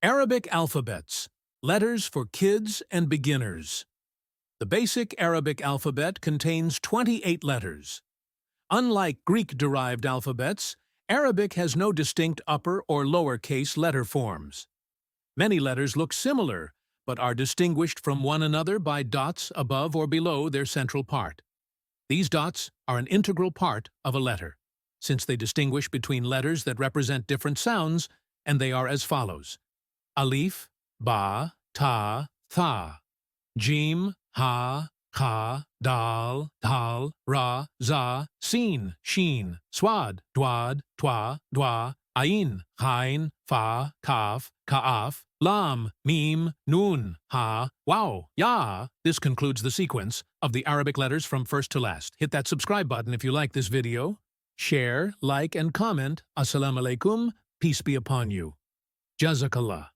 Arabic alphabets, letters for kids and beginners. The basic Arabic alphabet contains 28 letters. Unlike Greek-derived alphabets, Arabic has no distinct upper or lowercase letter forms. Many letters look similar, but are distinguished from one another by dots above or below their central part. These dots are an integral part of a letter, since they distinguish between letters that represent different sounds, and they are as follows: alif, ba, ta, tha; jim, ha, kha, dal, tal, ra, za; sin, shin, swad, dwad, twa, dwa; ain, chain, fa, kaf, kaaf; lam, mim, nun, ha, waw, ya. This concludes the sequence of the Arabic letters from first to last. Hit that subscribe button if you like this video. Share, like, and comment. Assalamu alaikum. Peace be upon you. Jazakallah.